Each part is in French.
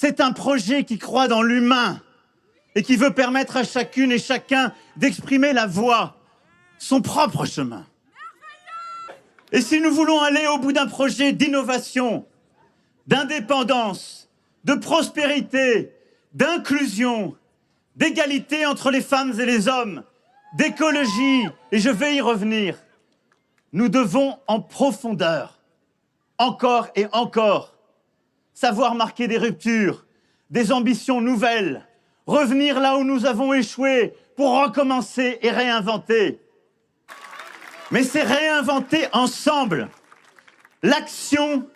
C'est un projet qui croit dans l'humain et qui veut permettre à chacune et chacun d'exprimer la voix, son propre chemin. Et si nous voulons aller au bout d'un projet d'innovation, d'indépendance, de prospérité, d'inclusion, d'égalité entre les femmes et les hommes, d'écologie, et je vais y revenir, nous devons en profondeur, encore et encore, savoir marquer des ruptures, des ambitions nouvelles, revenir là où nous avons échoué pour recommencer et réinventer. Mais c'est réinventer ensemble l'action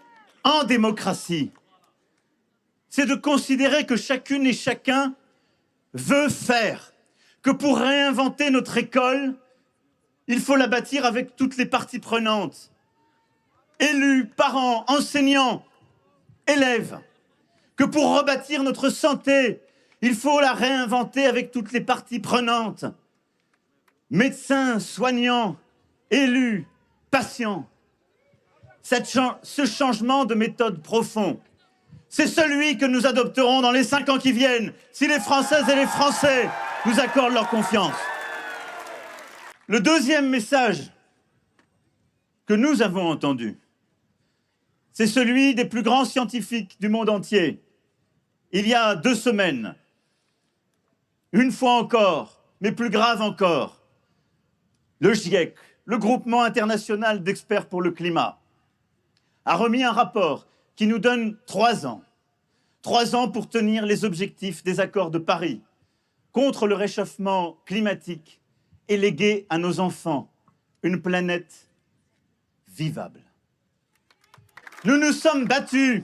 en démocratie. C'est de considérer que chacune et chacun veut faire, que pour réinventer notre école, il faut la bâtir avec toutes les parties prenantes. Élus, parents, enseignants, élèves. Que pour rebâtir notre santé, il faut la réinventer avec toutes les parties prenantes. Médecins, soignants, élus, patients. Ce changement de méthode profond, c'est celui que nous adopterons dans les 5 ans qui viennent, si les Françaises et les Français nous accordent leur confiance. Le deuxième message que nous avons entendu, c'est celui des plus grands scientifiques du monde entier. Il y a 2 semaines, une fois encore, mais plus grave encore, le GIEC, le Groupement international d'experts pour le climat, a remis un rapport qui nous donne 3 ans. 3 ans pour tenir les objectifs des accords de Paris contre le réchauffement climatique et léguer à nos enfants une planète vivable. Nous nous sommes battus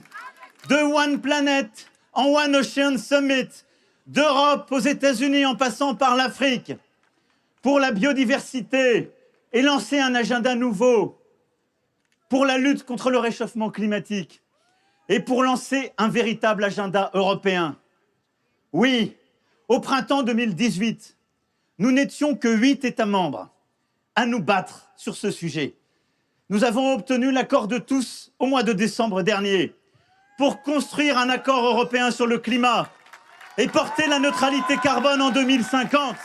de One Planet en One Ocean Summit, d'Europe aux États-Unis en passant par l'Afrique, pour la biodiversité et lancer un agenda nouveau pour la lutte contre le réchauffement climatique et pour lancer un véritable agenda européen. Oui, au printemps 2018, nous n'étions que 8 États membres à nous battre sur ce sujet. Nous avons obtenu l'accord de tous au mois de décembre dernier pour construire un accord européen sur le climat et porter la neutralité carbone en 2050.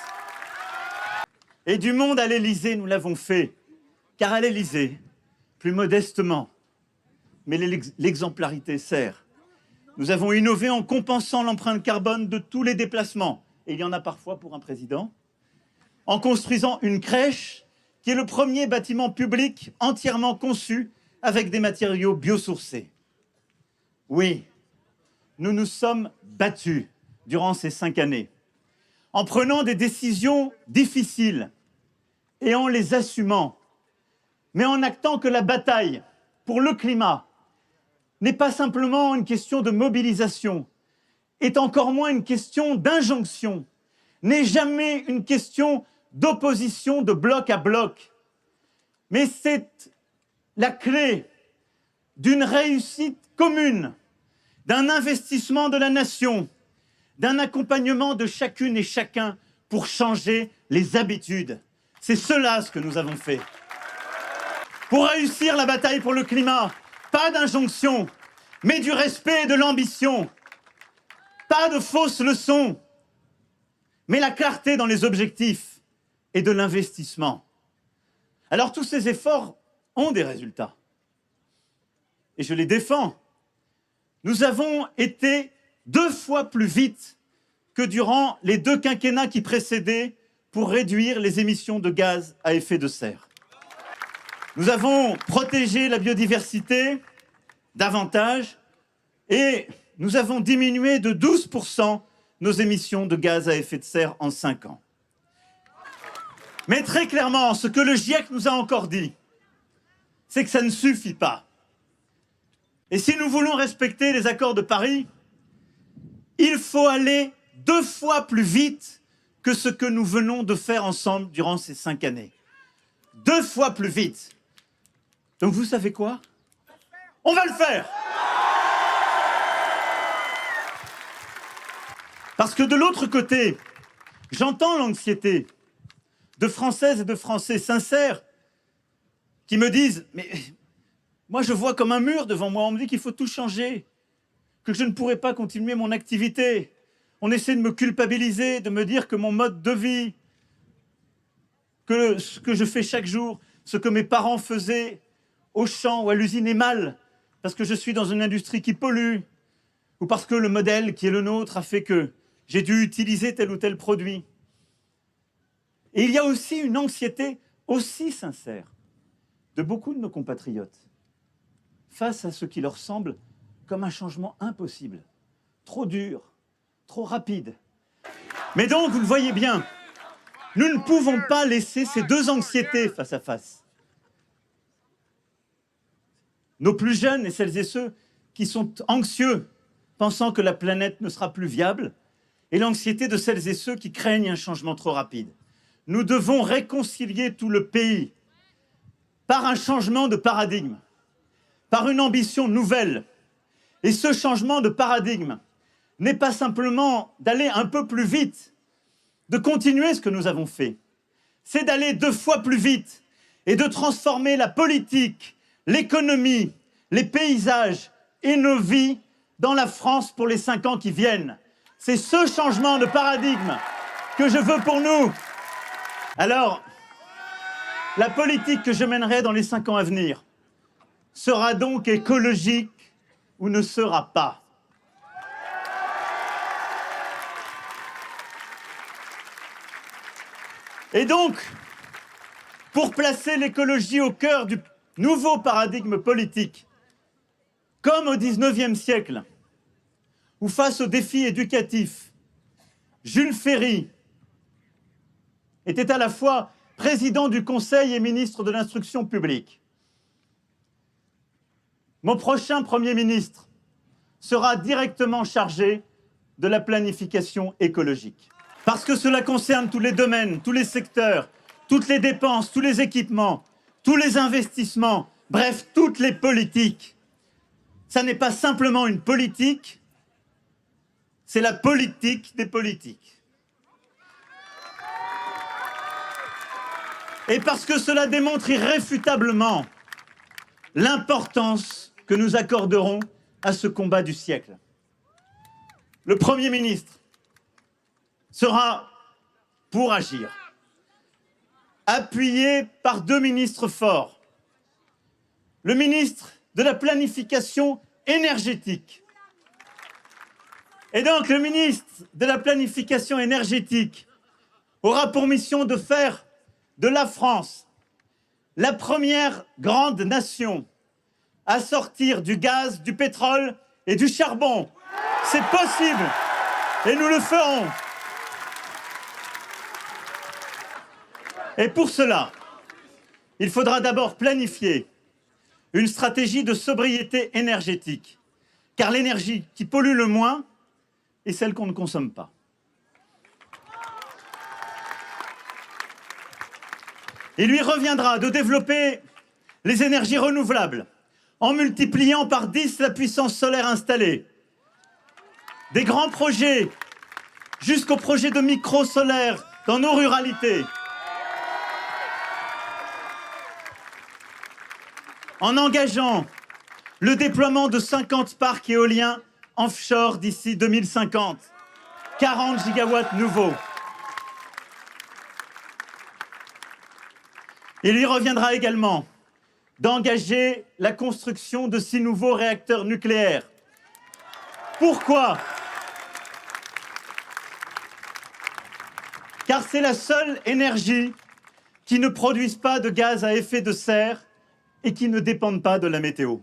Et du monde à l'Élysée, nous l'avons fait, car à l'Élysée, plus modestement, mais l'exemplarité sert. Nous avons innové en compensant l'empreinte carbone de tous les déplacements, et il y en a parfois pour un président, en construisant une crèche qui est le premier bâtiment public entièrement conçu avec des matériaux biosourcés. Oui, nous nous sommes battus durant ces 5 années, en prenant des décisions difficiles et en les assumant, mais en actant que la bataille pour le climat n'est pas simplement une question de mobilisation, est encore moins une question d'injonction, n'est jamais une question d'opposition de bloc à bloc, mais c'est la clé d'une réussite commune, d'un investissement de la nation, d'un accompagnement de chacune et chacun pour changer les habitudes. C'est cela ce que nous avons fait. Pour réussir la bataille pour le climat, pas d'injonction, mais du respect et de l'ambition. Pas de fausses leçons, mais la clarté dans les objectifs et de l'investissement. Alors tous ces efforts ont des résultats. Et je les défends. Nous avons été 2 fois plus vite que durant les 2 quinquennats qui précédaient pour réduire les émissions de gaz à effet de serre. Nous avons protégé la biodiversité davantage et nous avons diminué de 12% nos émissions de gaz à effet de serre en 5 ans. Mais très clairement, ce que le GIEC nous a encore dit, c'est que ça ne suffit pas. Et si nous voulons respecter les accords de Paris, il faut aller 2 fois plus vite que ce que nous venons de faire ensemble durant ces 5 années. 2 fois plus vite. Donc vous savez quoi? On va le faire! Parce que de l'autre côté, j'entends l'anxiété de Françaises et de Français sincères qui me disent « Mais moi, je vois comme un mur devant moi, on me dit qu'il faut tout changer, que je ne pourrais pas continuer mon activité. On essaie de me culpabiliser, de me dire que mon mode de vie, que ce que je fais chaque jour, ce que mes parents faisaient au champ ou à l'usine est mal, parce que je suis dans une industrie qui pollue, ou parce que le modèle qui est le nôtre a fait que j'ai dû utiliser tel ou tel produit. Et il y a aussi une anxiété aussi sincère de beaucoup de nos compatriotes face à ce qui leur semble comme un changement impossible, trop dur, trop rapide. Mais donc, vous le voyez bien, nous ne pouvons pas laisser ces deux anxiétés face à face. Nos plus jeunes et celles et ceux qui sont anxieux, pensant que la planète ne sera plus viable, et l'anxiété de celles et ceux qui craignent un changement trop rapide. Nous devons réconcilier tout le pays par un changement de paradigme, par une ambition nouvelle. Et ce changement de paradigme n'est pas simplement d'aller un peu plus vite, de continuer ce que nous avons fait. C'est d'aller 2 fois plus vite et de transformer la politique, l'économie, les paysages et nos vies dans la France pour les 5 ans qui viennent. C'est ce changement de paradigme que je veux pour nous. Alors, la politique que je mènerai dans les 5 ans à venir sera donc écologique ou ne sera pas. Et donc, pour placer l'écologie au cœur du nouveau paradigme politique, comme au XIXe siècle, où face aux défis éducatifs, Jules Ferry était à la fois président du Conseil et ministre de l'Instruction publique. Mon prochain Premier ministre sera directement chargé de la planification écologique. Parce que cela concerne tous les domaines, tous les secteurs, toutes les dépenses, tous les équipements, tous les investissements, bref, toutes les politiques. Ça n'est pas simplement une politique, c'est la politique des politiques. Et parce que cela démontre irréfutablement l'importance que nous accorderons à ce combat du siècle. Le Premier ministre sera, pour agir, appuyé par 2 ministres forts. Le ministre de la planification énergétique. Et donc le ministre de la planification énergétique aura pour mission de faire de la France la première grande nation à sortir du gaz, du pétrole et du charbon. C'est possible et nous le ferons. Et pour cela, il faudra d'abord planifier une stratégie de sobriété énergétique, car l'énergie qui pollue le moins est celle qu'on ne consomme pas. Il lui reviendra de développer les énergies renouvelables en multipliant par 10 la puissance solaire installée. Des grands projets jusqu'aux projets de micro-solaires dans nos ruralités. En engageant le déploiement de 50 parcs éoliens offshore d'ici 2050. 40 gigawatts nouveaux. Il lui reviendra également d'engager la construction de 6 nouveaux réacteurs nucléaires. Pourquoi ? Car c'est la seule énergie qui ne produise pas de gaz à effet de serre et qui ne dépendent pas de la météo.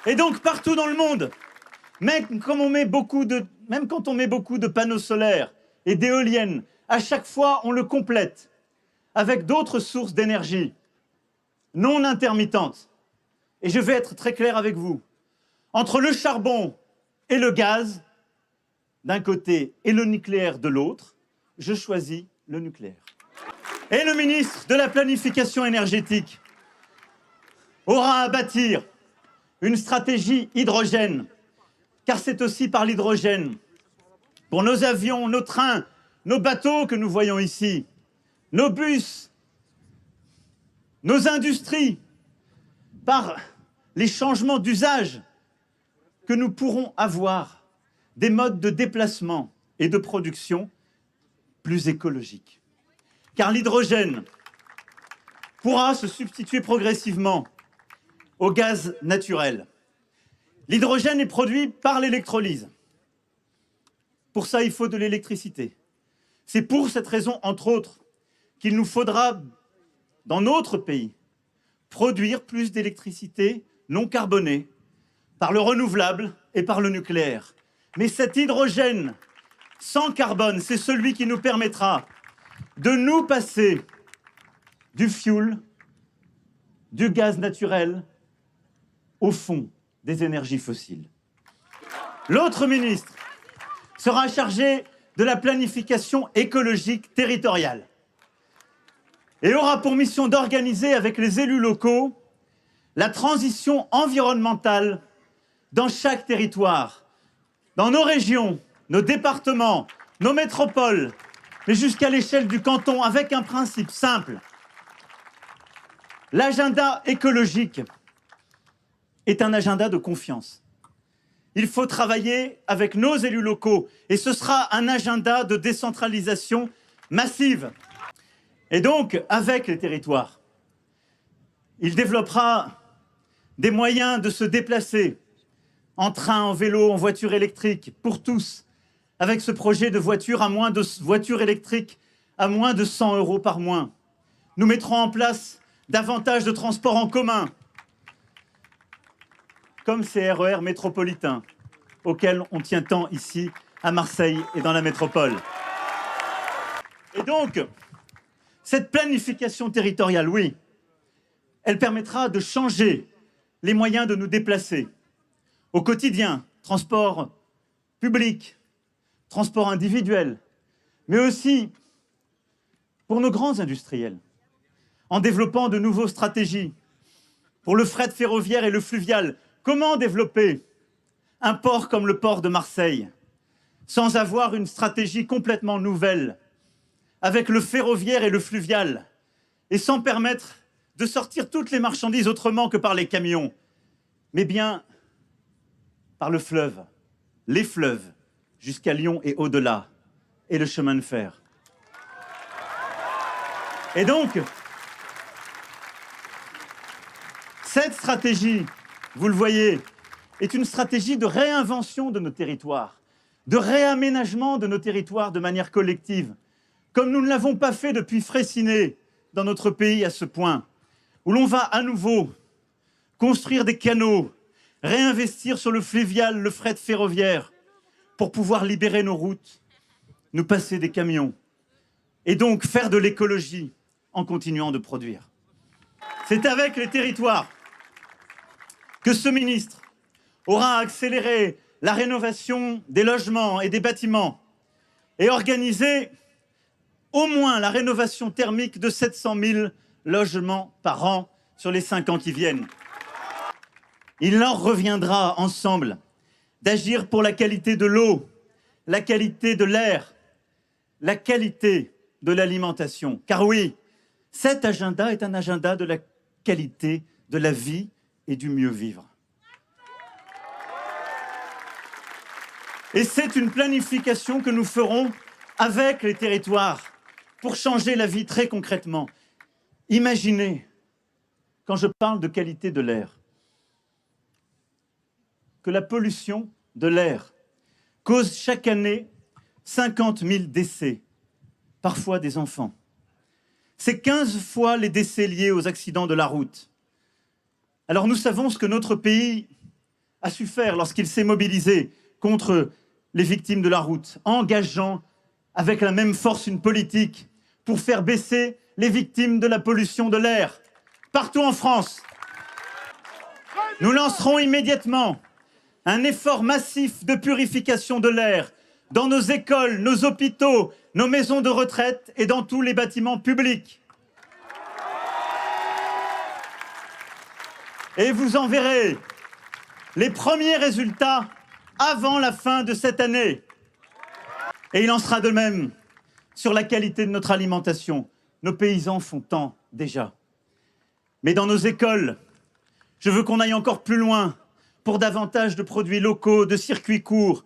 Et donc partout dans le monde, même quand on met beaucoup de panneaux solaires et d'éoliennes, à chaque fois on le complète avec d'autres sources d'énergie non intermittentes. Et je vais être très clair avec vous. Entre le charbon et le gaz d'un côté et le nucléaire de l'autre, je choisis le nucléaire. Et le ministre de la planification énergétique aura à bâtir une stratégie hydrogène, car c'est aussi par l'hydrogène, pour nos avions, nos trains, nos bateaux que nous voyons ici, nos bus, nos industries, par les changements d'usage que nous pourrons avoir des modes de déplacement et de production plus écologiques. Car l'hydrogène pourra se substituer progressivement au gaz naturel. L'hydrogène est produit par l'électrolyse. Pour ça, il faut de l'électricité. C'est pour cette raison, entre autres, qu'il nous faudra, dans notre pays, produire plus d'électricité non carbonée par le renouvelable et par le nucléaire. Mais cet hydrogène sans carbone, c'est celui qui nous permettra de nous passer du fioul, du gaz naturel, au fond des énergies fossiles. L'autre ministre sera chargé de la planification écologique territoriale et aura pour mission d'organiser avec les élus locaux la transition environnementale dans chaque territoire, dans nos régions, nos départements, nos métropoles, mais jusqu'à l'échelle du canton, avec un principe simple. L'agenda écologique est un agenda de confiance. Il faut travailler avec nos élus locaux et ce sera un agenda de décentralisation massive. Et donc, avec les territoires, il développera des moyens de se déplacer en train, en vélo, en voiture électrique, pour tous, avec ce projet de voiture électrique à moins de 100 € par mois. Nous mettrons en place davantage de transports en commun, comme ces RER métropolitains, auxquels on tient tant ici, à Marseille et dans la métropole. Et donc, cette planification territoriale, oui, elle permettra de changer les moyens de nous déplacer. Au quotidien, transport public, transport individuel, mais aussi pour nos grands industriels, en développant de nouvelles stratégies pour le fret ferroviaire et le fluvial. Comment développer un port comme le port de Marseille sans avoir une stratégie complètement nouvelle avec le ferroviaire et le fluvial et sans permettre de sortir toutes les marchandises autrement que par les camions, mais bien par le fleuve, les fleuves, jusqu'à Lyon et au-delà, et le chemin de fer. Et donc, cette stratégie, vous le voyez, est une stratégie de réinvention de nos territoires, de réaménagement de nos territoires de manière collective, comme nous ne l'avons pas fait depuis Freycinet dans notre pays à ce point, où l'on va à nouveau construire des canaux, réinvestir sur le fluvial, le fret ferroviaire, pour pouvoir libérer nos routes, nous passer des camions, et donc faire de l'écologie en continuant de produire. C'est avec les territoires que ce ministre aura accéléré la rénovation des logements et des bâtiments et organisé au moins la rénovation thermique de 700 000 logements par an sur les 5 ans qui viennent. Il leur reviendra ensemble d'agir pour la qualité de l'eau, la qualité de l'air, la qualité de l'alimentation. Car oui, cet agenda est un agenda de la qualité de la vie et du mieux vivre. Et c'est une planification que nous ferons avec les territoires pour changer la vie très concrètement. Imaginez, quand je parle de qualité de l'air, que la pollution de l'air cause chaque année 50 000 décès, parfois des enfants. C'est 15 fois les décès liés aux accidents de la route. Alors nous savons ce que notre pays a su faire lorsqu'il s'est mobilisé contre les victimes de la route, engageant avec la même force une politique pour faire baisser les victimes de la pollution de l'air partout en France. Nous lancerons immédiatement un effort massif de purification de l'air dans nos écoles, nos hôpitaux, nos maisons de retraite et dans tous les bâtiments publics. Et vous en verrez les premiers résultats avant la fin de cette année. Et il en sera de même sur la qualité de notre alimentation. Nos paysans font tant déjà. Mais dans nos écoles, Je veux qu'on aille encore plus loin pour davantage de produits locaux, de circuits courts,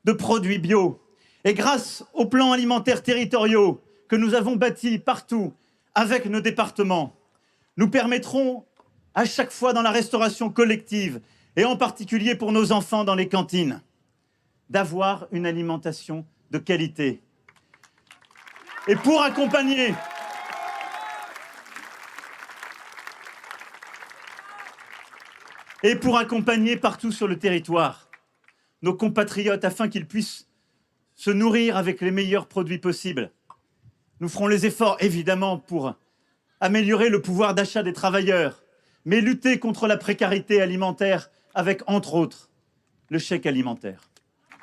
de produits bio. Et grâce aux plans alimentaires territoriaux que nous avons bâtis partout avec nos départements, nous permettrons à chaque fois dans la restauration collective, et en particulier pour nos enfants dans les cantines, d'avoir une alimentation de qualité. Et pour accompagner partout sur le territoire nos compatriotes afin qu'ils puissent se nourrir avec les meilleurs produits possibles. Nous ferons les efforts, évidemment, pour améliorer le pouvoir d'achat des travailleurs, mais lutter contre la précarité alimentaire avec, entre autres, le chèque alimentaire.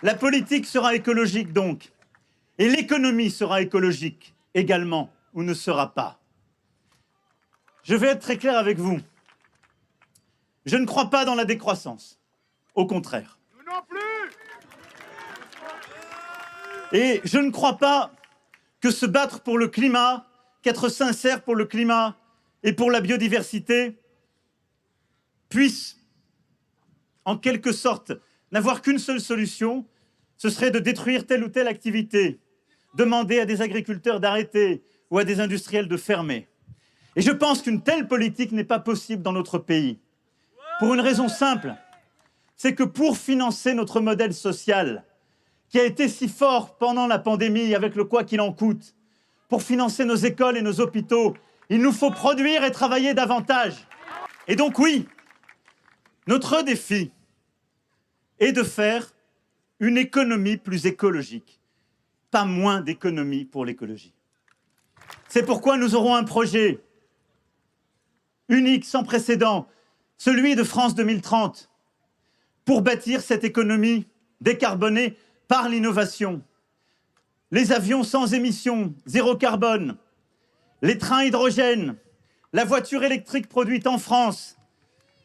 La politique sera écologique donc, et l'économie sera écologique également, ou ne sera pas. Je vais être très clair avec vous. Je ne crois pas dans la décroissance, au contraire. Nous non plus. Et je ne crois pas que se battre pour le climat, qu'être sincère pour le climat et pour la biodiversité puisse, en quelque sorte, n'avoir qu'une seule solution, ce serait de détruire telle ou telle activité, demander à des agriculteurs d'arrêter ou à des industriels de fermer. Et je pense qu'une telle politique n'est pas possible dans notre pays. Pour une raison simple, c'est que pour financer notre modèle social, qui a été si fort pendant la pandémie avec le quoi qu'il en coûte, pour financer nos écoles et nos hôpitaux, il nous faut produire et travailler davantage. Et donc oui, notre défi est de faire une économie plus écologique, pas moins d'économie pour l'écologie. C'est pourquoi nous aurons un projet unique, sans précédent, celui de France 2030, pour bâtir cette économie décarbonée par l'innovation. Les avions sans émissions, zéro carbone, les trains hydrogène, la voiture électrique produite en France,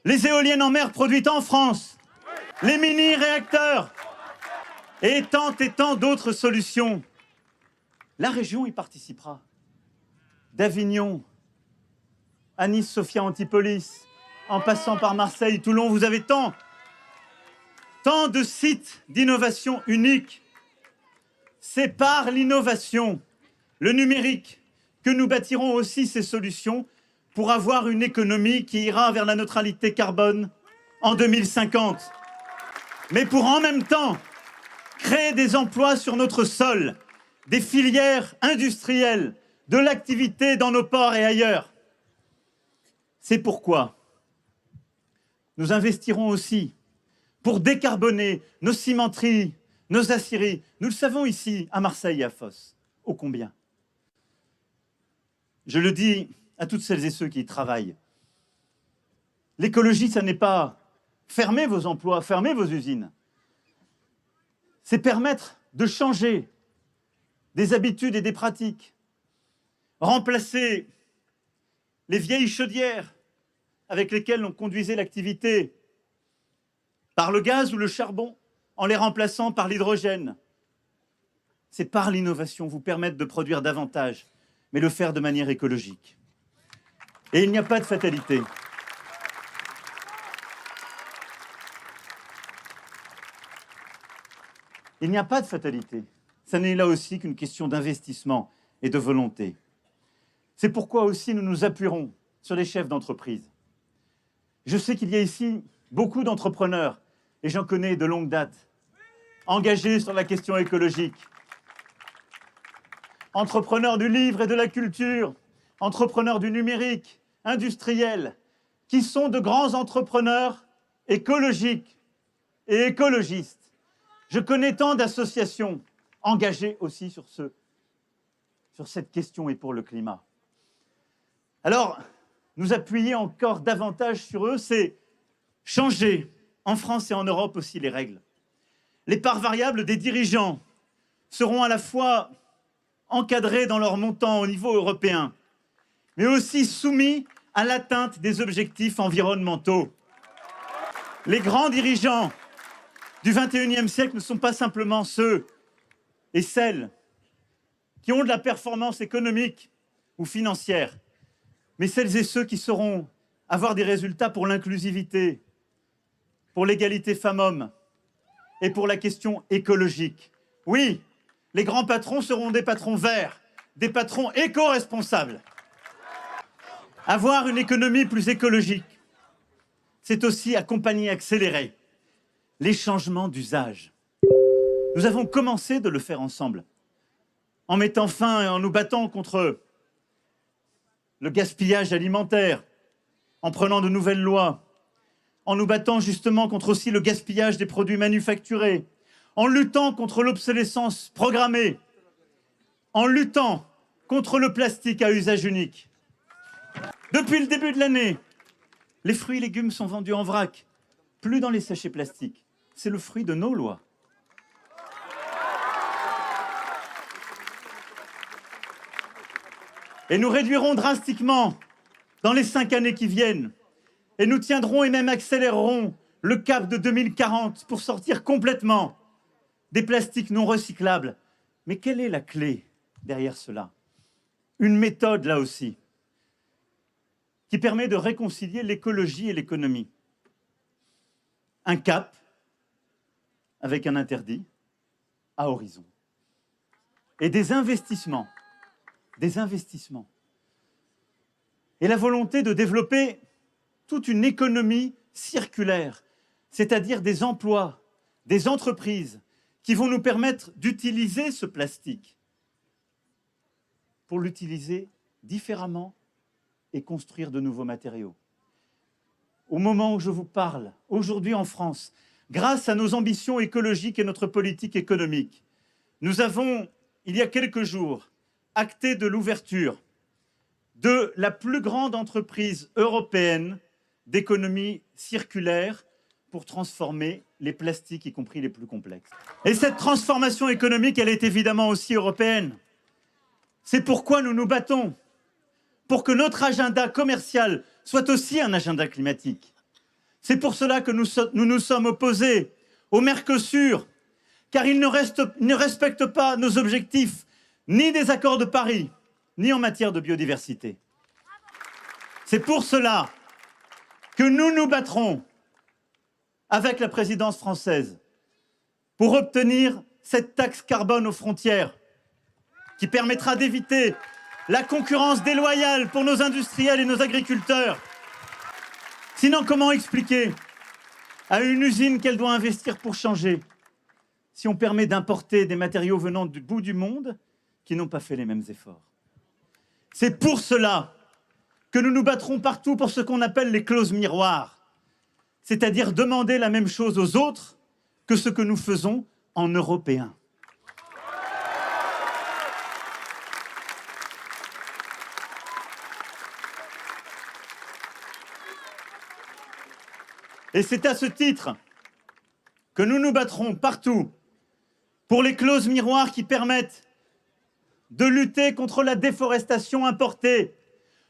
les éoliennes en mer produites en France, les mini-réacteurs et tant d'autres solutions. La région y participera. D'Avignon à Nice, Sophia Antipolis, en passant par Marseille, Toulon, vous avez tant de sites d'innovation uniques. C'est par l'innovation, le numérique, que nous bâtirons aussi ces solutions pour avoir une économie qui ira vers la neutralité carbone en 2050. Mais pour en même temps créer des emplois sur notre sol, des filières industrielles, de l'activité dans nos ports et ailleurs. C'est pourquoi nous investirons aussi pour décarboner nos cimenteries, nos aciéries. Nous le savons ici, à Marseille et à Fos, ô combien. Je le dis à toutes celles et ceux qui y travaillent. L'écologie, ça n'est pas fermer vos emplois, fermer vos usines. C'est permettre de changer des habitudes et des pratiques. Remplacer les vieilles chaudières avec lesquelles on conduisait l'activité par le gaz ou le charbon, en les remplaçant par l'hydrogène. C'est par l'innovation, vous permettre de produire davantage, mais le faire de manière écologique. Et il n'y a pas de fatalité. Il n'y a pas de fatalité. Ça n'est là aussi qu'une question d'investissement et de volonté. C'est pourquoi aussi nous nous appuierons sur les chefs d'entreprise. Je sais qu'il y a ici beaucoup d'entrepreneurs, et j'en connais de longue date, engagés sur la question écologique. Entrepreneurs du livre et de la culture, entrepreneurs du numérique, industriels, qui sont de grands entrepreneurs écologiques et écologistes. Je connais tant d'associations engagées aussi sur cette question et pour le climat. Alors, nous appuyer encore davantage sur eux, c'est changer en France et en Europe aussi les règles. Les parts variables des dirigeants seront à la fois encadrées dans leur montant au niveau européen, mais aussi soumis à l'atteinte des objectifs environnementaux. Les grands dirigeants du XXIe siècle ne sont pas simplement ceux et celles qui ont de la performance économique ou financière, mais celles et ceux qui sauront avoir des résultats pour l'inclusivité, pour l'égalité femmes-hommes et pour la question écologique. Oui, les grands patrons seront des patrons verts, des patrons éco-responsables. Avoir une économie plus écologique, c'est aussi accompagner, accélérer les changements d'usage. Nous avons commencé de le faire ensemble, en mettant fin et en nous battant contre le gaspillage alimentaire, en prenant de nouvelles lois, en nous battant justement contre aussi le gaspillage des produits manufacturés, en luttant contre l'obsolescence programmée, en luttant contre le plastique à usage unique. Depuis le début de l'année, les fruits et légumes sont vendus en vrac, plus dans les sachets plastiques. C'est le fruit de nos lois. Et nous réduirons drastiquement dans les 5 années qui viennent. Et nous tiendrons et même accélérerons le cap de 2040 pour sortir complètement des plastiques non recyclables. Mais quelle est la clé derrière cela? Une méthode, là aussi, qui permet de réconcilier l'écologie et l'économie. Un cap avec un interdit à horizon. Et des investissements. Et la volonté de développer toute une économie circulaire, c'est-à-dire des emplois, des entreprises qui vont nous permettre d'utiliser ce plastique pour l'utiliser différemment et construire de nouveaux matériaux. Au moment où je vous parle, aujourd'hui en France, grâce à nos ambitions écologiques et notre politique économique, nous avons, il y a quelques jours, acté de l'ouverture de la plus grande entreprise européenne d'économie circulaire pour transformer les plastiques, y compris les plus complexes. Et cette transformation économique, elle est évidemment aussi européenne. C'est pourquoi nous nous battons pour que notre agenda commercial soit aussi un agenda climatique. C'est pour cela que nous nous sommes opposés au Mercosur, car il ne respecte pas nos objectifs, ni des accords de Paris, ni en matière de biodiversité. C'est pour cela que nous nous battrons avec la présidence française pour obtenir cette taxe carbone aux frontières qui permettra d'éviter la concurrence déloyale pour nos industriels et nos agriculteurs. Sinon, comment expliquer à une usine qu'elle doit investir pour changer si on permet d'importer des matériaux venant du bout du monde qui n'ont pas fait les mêmes efforts? C'est pour cela que nous nous battrons partout pour ce qu'on appelle les clauses miroirs, c'est-à-dire demander la même chose aux autres que ce que nous faisons en Européens. Et c'est à ce titre que nous nous battrons partout pour les clauses miroirs qui permettent de lutter contre la déforestation importée,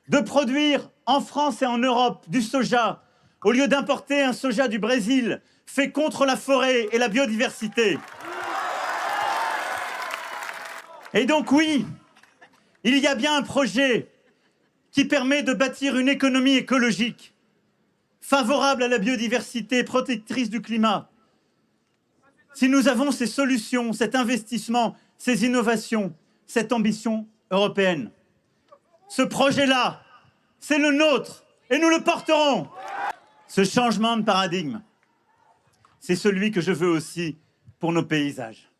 de produire en France et en Europe du soja, au lieu d'importer un soja du Brésil, fait contre la forêt et la biodiversité. Et donc oui, il y a bien un projet qui permet de bâtir une économie écologique, favorable à la biodiversité, protectrice du climat. Si nous avons ces solutions, cet investissement, ces innovations, cette ambition européenne, ce projet-là, c'est le nôtre et nous le porterons. Ce changement de paradigme, c'est celui que je veux aussi pour nos paysages.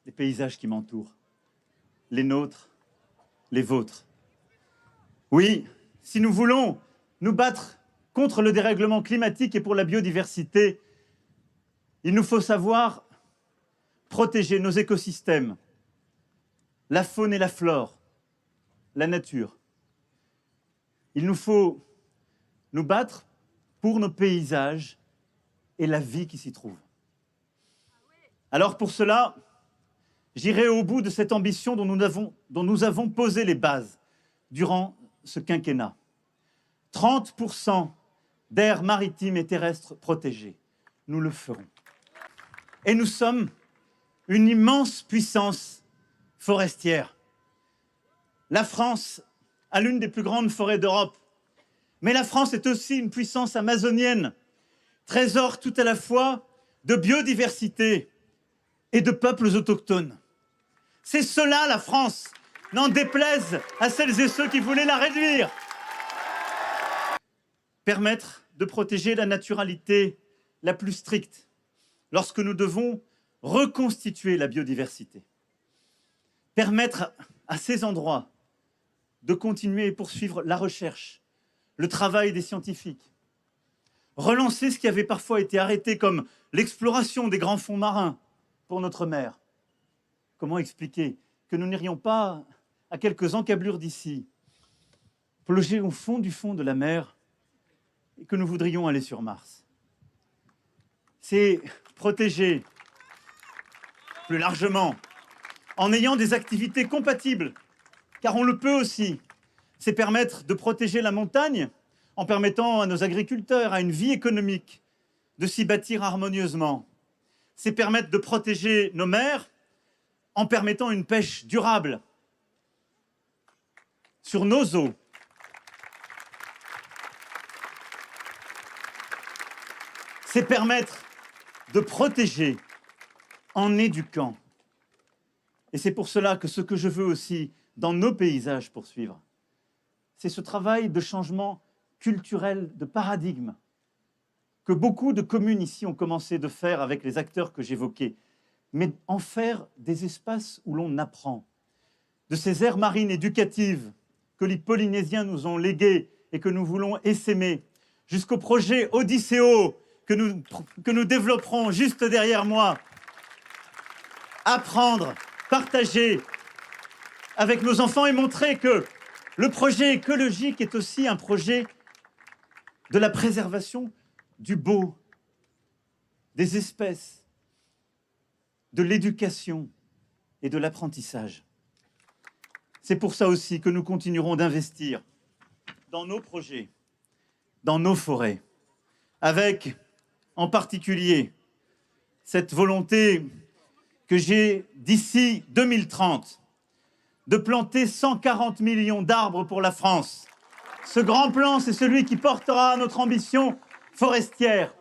Les paysages qui m'entourent, les nôtres, les vôtres. Oui, si nous voulons nous battre contre le dérèglement climatique et pour la biodiversité, il nous faut savoir protéger nos écosystèmes, la faune et la flore, la nature. Il nous faut nous battre pour nos paysages et la vie qui s'y trouve. Alors pour cela, j'irai au bout de cette ambition dont nous avons posé les bases durant ce quinquennat. 30% d'aires maritimes et terrestres protégées. Nous le ferons. Et nous sommes une immense puissance forestière. La France à l'une des plus grandes forêts d'Europe. Mais la France est aussi une puissance amazonienne, trésor tout à la fois de biodiversité et de peuples autochtones. C'est cela la France, n'en déplaise à celles et ceux qui voulaient la réduire. Permettre de protéger la naturalité la plus stricte lorsque nous devons reconstituer la biodiversité. Permettre à ces endroits de continuer et poursuivre la recherche, le travail des scientifiques. Relancer ce qui avait parfois été arrêté comme l'exploration des grands fonds marins pour notre mer. Comment expliquer que nous n'irions pas à quelques encablures d'ici, plonger au fond de la mer et que nous voudrions aller sur Mars? C'est protéger plus largement en ayant des activités compatibles, car on le peut aussi. C'est permettre de protéger la montagne en permettant à nos agriculteurs, à une vie économique, de s'y bâtir harmonieusement. C'est permettre de protéger nos mers en permettant une pêche durable sur nos eaux. C'est permettre de protéger en éduquant. Et c'est pour cela que ce que je veux aussi dans nos paysages poursuivre, c'est ce travail de changement culturel, de paradigme, que beaucoup de communes ici ont commencé de faire avec les acteurs que j'évoquais, mais en faire des espaces où l'on apprend, de ces aires marines éducatives que les Polynésiens nous ont léguées et que nous voulons essaimer, jusqu'au projet Odysseo que nous développerons juste derrière moi. Apprendre, partager avec nos enfants et montrer que le projet écologique est aussi un projet de la préservation du beau, des espèces, de l'éducation et de l'apprentissage. C'est pour ça aussi que nous continuerons d'investir dans nos projets, dans nos forêts, avec en particulier cette volonté que j'ai d'ici 2030 de planter 140 millions d'arbres pour la France. Ce grand plan, c'est celui qui portera notre ambition forestière.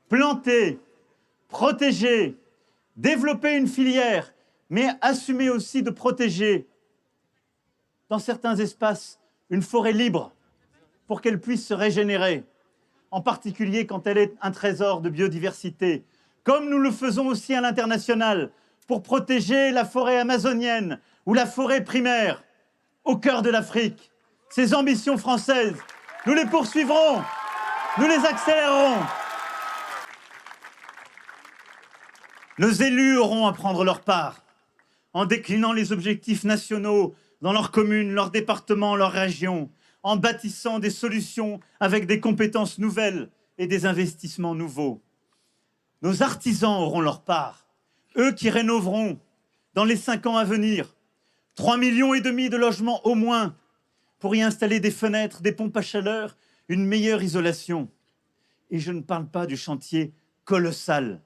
Planter, protéger, développer une filière, mais assumer aussi de protéger, dans certains espaces, une forêt libre pour qu'elle puisse se régénérer, en particulier quand elle est un trésor de biodiversité, comme nous le faisons aussi à l'international pour protéger la forêt amazonienne ou la forêt primaire au cœur de l'Afrique. Ces ambitions françaises, nous les poursuivrons, nous les accélérerons. Nos élus auront à prendre leur part en déclinant les objectifs nationaux dans leurs communes, leurs départements, leurs régions, en bâtissant des solutions avec des compétences nouvelles et des investissements nouveaux. Nos artisans auront leur part, eux qui rénoveront dans les 5 ans à venir 3,5 millions de logements au moins pour y installer des fenêtres, des pompes à chaleur, une meilleure isolation. Et je ne parle pas du chantier colossal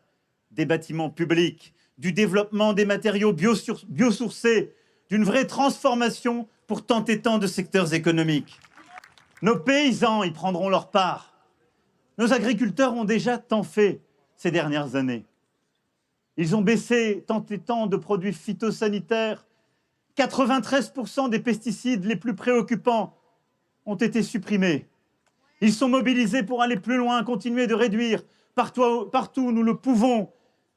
des bâtiments publics, du développement des matériaux biosourcés, d'une vraie transformation pour tant et tant de secteurs économiques. Nos paysans y prendront leur part. Nos agriculteurs ont déjà tant fait ces dernières années. Ils ont baissé tant et tant de produits phytosanitaires. 93% des pesticides les plus préoccupants ont été supprimés. Ils sont mobilisés pour aller plus loin, continuer de réduire partout où nous le pouvons,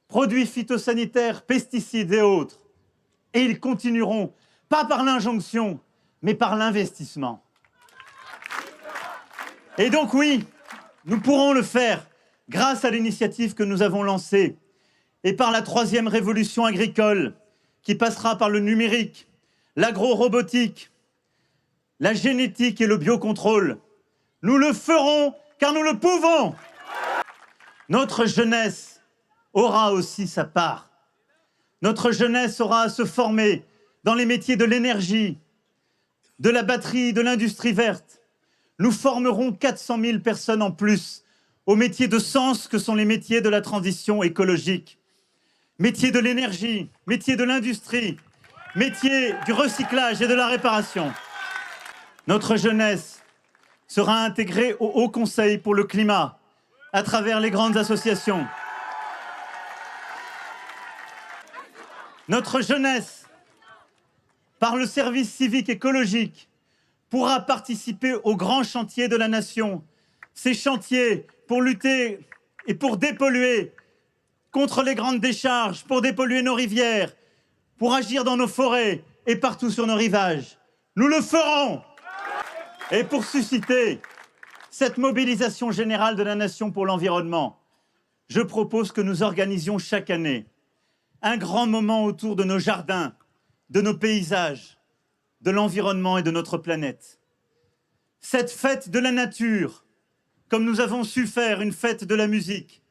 produits phytosanitaires, pesticides et autres. Et ils continueront, pas par l'injonction, mais par l'investissement. Et donc oui, nous pourrons le faire grâce à l'initiative que nous avons lancée et par la 3e révolution agricole qui passera par le numérique, l'agro-robotique, la génétique et le biocontrôle. Nous le ferons car nous le pouvons. Notre jeunesse aura aussi sa part. Notre jeunesse aura à se former dans les métiers de l'énergie, de la batterie, de l'industrie verte. Nous formerons 400 000 personnes en plus aux métiers de sens que sont les métiers de la transition écologique. Métiers de l'énergie, métiers de l'industrie, métiers du recyclage et de la réparation. Notre jeunesse sera intégrée au Haut Conseil pour le climat à travers les grandes associations. Notre jeunesse, par le service civique écologique, pourra participer aux grands chantiers de la nation. Ces chantiers pour lutter et pour dépolluer contre les grandes décharges, pour dépolluer nos rivières, pour agir dans nos forêts et partout sur nos rivages. Nous le ferons. Et pour susciter cette mobilisation générale de la nation pour l'environnement, je propose que nous organisions chaque année un grand moment autour de nos jardins, de nos paysages, de l'environnement et de notre planète. Cette fête de la nature, comme nous avons su faire une fête de la musique,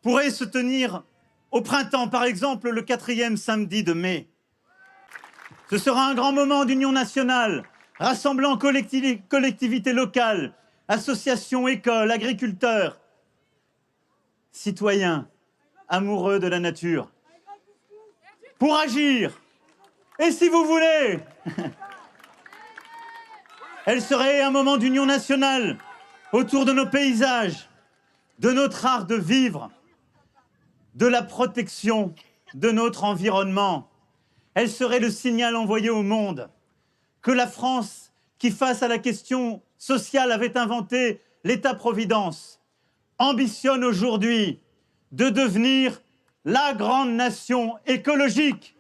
pourrait se tenir au printemps, par exemple le 4e samedi de mai. Ce sera un grand moment d'union nationale, rassemblant collectivités locales, associations, écoles, agriculteurs, citoyens, amoureux de la nature, pour agir. Et si vous voulez, elle serait un moment d'union nationale autour de nos paysages, de notre art de vivre, de la protection de notre environnement. Elle serait le signal envoyé au monde que la France, qui face à la question sociale avait inventé l'État-providence, ambitionne aujourd'hui de devenir la grande nation écologique.